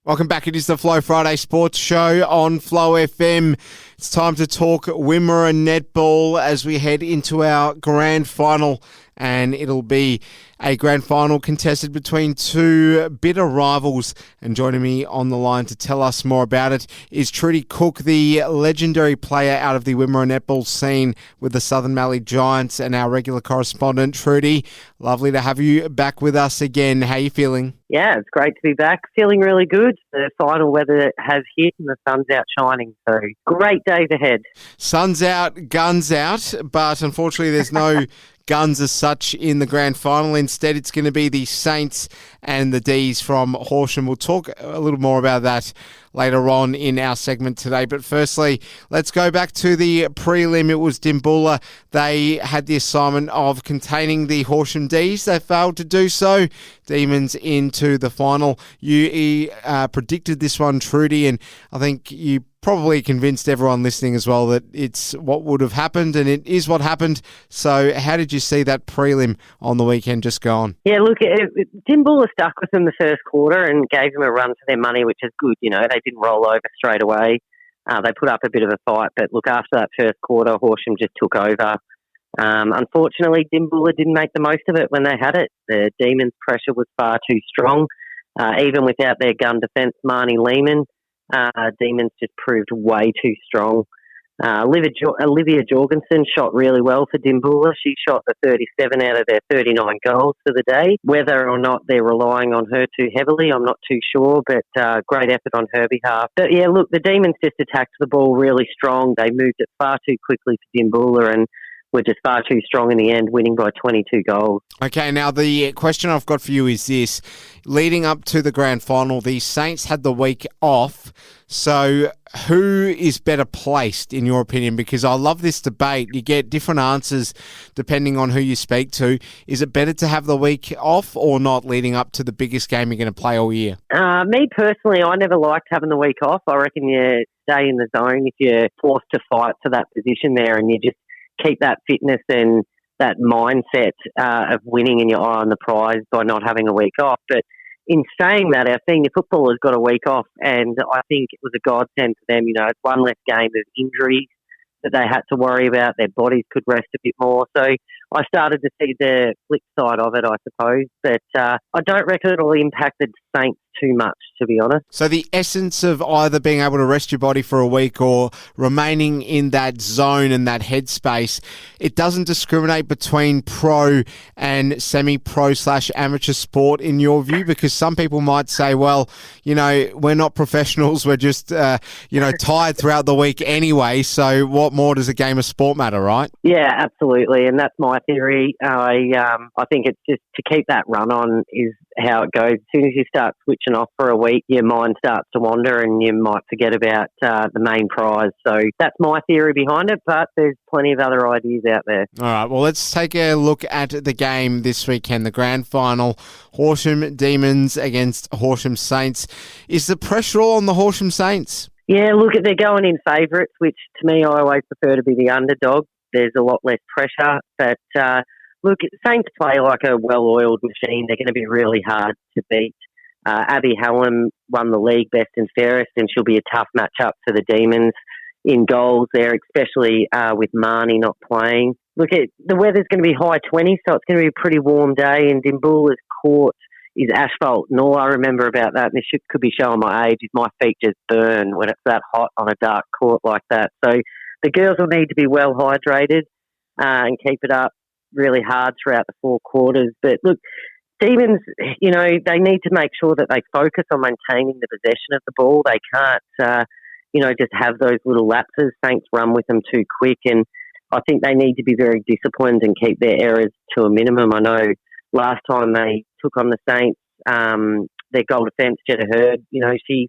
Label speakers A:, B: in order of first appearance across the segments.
A: Welcome back. It is the Flow Friday Sports Show on Flow FM. It's time to talk Wimmera netball as we head into our grand final, and it'll be a grand final contested between two bitter rivals. And joining me on the line to tell us more about it is Trudy Cook, the legendary player out of the Wimmera netball scene with the Southern Mallee Giants, and our regular correspondent. Trudy, lovely to have you back with us again. How are you feeling?
B: Yeah, it's great to be back. Feeling really good. The final weather has hit and the sun's out shining, so great days ahead.
A: Sun's out, guns out, but unfortunately there's no guns as such in the grand final. Instead, it's going to be the Saints and the D's from Horsham. We'll talk a little more about that later on in our segment today. But firstly, let's go back to the prelim. It was Dimboola. They had the assignment of containing the Horsham D's. They failed to do so. Demons into the final. You predicted this one, Trudy, and I think you probably convinced everyone listening as well that it's what would have happened, and it is what happened. So how did you see that prelim on the weekend just gone?
B: Yeah, look, Dimboola stuck with them the first quarter and gave them a run for their money, which is good. You know, they didn't roll over straight away. They put up a bit of a fight, but look, after that first quarter, Horsham just took over. Unfortunately, Dimboola didn't make the most of it when they had it. The Demons' pressure was far too strong. Even without their gun defence, Marnie Lehman, Demons just proved way too strong. Olivia Jorgensen shot really well for Dimboola. She shot the 37 out of their 39 goals for the day. Whether or not they're relying on her too heavily, I'm not too sure, but great effort on her behalf. But yeah, look, the Demons just attacked the ball really strong. They moved it far too quickly for Dimboola and were just far too strong in the end, winning by 22 goals.
A: Okay, now the question I've got for you is this. Leading up to the grand final, the Saints had the week off. So who is better placed, in your opinion? Because I love this debate. You get different answers depending on who you speak to. Is it better to have the week off or not leading up to the biggest game you're going to play all year?
B: Me personally, I never liked having the week off. I reckon you stay in the zone if you're forced to fight for that position there, and you just keep that fitness and that mindset of winning in your eye on the prize by not having a week off. But in saying that, our senior footballers got a week off, and I think it was a godsend for them. You know, it's one less game of injuries that they had to worry about. Their bodies could rest a bit more. So I started to see the flip side of it, I suppose. But I don't reckon it'll impact the Saints too much, to be honest.
A: So the essence of either being able to rest your body for a week or remaining in that zone and that headspace, it doesn't discriminate between pro and semi-pro / amateur sport in your view? Because some people might say, well, you know, we're not professionals. We're just, tired throughout the week anyway. So what more does a game of sport matter, right?
B: Yeah, absolutely. And that's my theory. I think it's just to keep that run on is how it goes. As soon as you start switching off for a week, your mind starts to wander and you might forget about the main prize. So that's my theory behind it, but there's plenty of other ideas out there.
A: All right, well, let's take a look at the game this weekend, the grand final, Horsham Demons against Horsham Saints. Is the pressure all on the Horsham Saints?
B: Yeah, look, they're going in favourites, which to me I always prefer to be the underdog. There's a lot less pressure, but look, Saints play like a well-oiled machine. They're going to be really hard to beat. Abby Hallam won the league best and fairest, and she'll be a tough matchup for the Demons in goals there, especially with Marnie not playing. Look, the weather's going to be high 20s, so it's going to be a pretty warm day, and Dimboola's court is asphalt. And all I remember about that, and this could be showing my age, is my feet just burn when it's that hot on a dark court like that. So the girls will need to be well hydrated and keep it up really hard throughout the four quarters. But look, Demons, you know, they need to make sure that they focus on maintaining the possession of the ball. They can't, just have those little lapses. Saints run with them too quick, and I think they need to be very disciplined and keep their errors to a minimum. I know last time they took on the Saints, their goal defence, Jetta Hurd, you know, she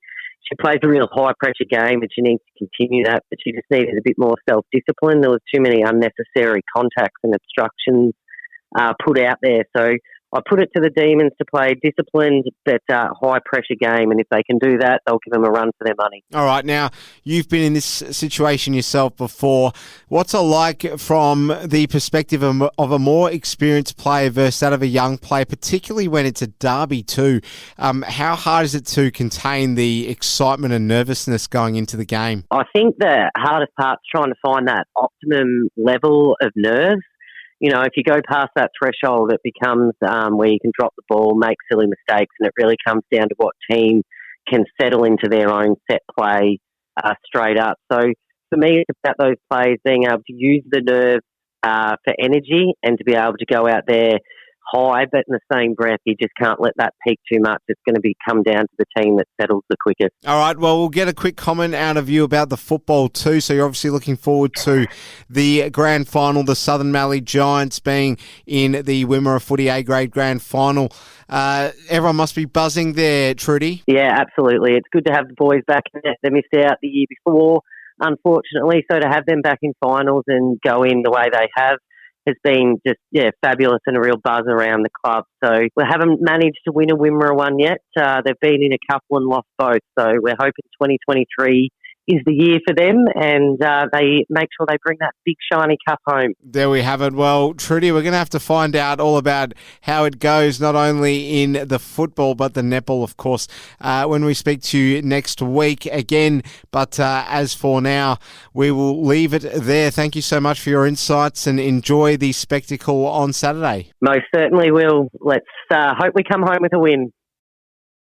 B: plays a real high-pressure game and she needs to continue that, but she just needed a bit more self-discipline. There was too many unnecessary contacts and obstructions put out there. So I put it to the Demons to play a disciplined but high-pressure game, and if they can do that, they'll give them a run for their money.
A: All right, now, you've been in this situation yourself before. What's it like from the perspective of a more experienced player versus that of a young player, particularly when it's a derby too? How hard is it to contain the excitement and nervousness going into the game?
B: I think the hardest part's trying to find that optimum level of nerves. You know, if you go past that threshold, it becomes where you can drop the ball, make silly mistakes, and it really comes down to what team can settle into their own set play straight up. So for me, it's about those players being able to use the nerve for energy and to be able to go out there high, but in the same breath, you just can't let that peak too much. It's going to come down to the team that settles the quickest.
A: All right, well, we'll get a quick comment out of you about the football too. So you're obviously looking forward to the grand final, the Southern Mallee Giants being in the Wimmera Footy A-grade grand final. Everyone must be buzzing there, Trudy.
B: Yeah, absolutely. It's good to have the boys back. They missed out the year before, unfortunately, so to have them back in finals and go in the way they have has been just, fabulous and a real buzz around the club. So we haven't managed to win a Wimmera one yet. They've been in a couple and lost both. So we're hoping 2023 is the year for them, and they make sure they bring that big shiny cup home.
A: There we have it. Well, Trudy, we're going to have to find out all about how it goes, not only in the football, but the netball, of course, when we speak to you next week again. But as for now, we will leave it there. Thank you so much for your insights and enjoy the spectacle on Saturday.
B: Most certainly will. Let's hope we come home with a win.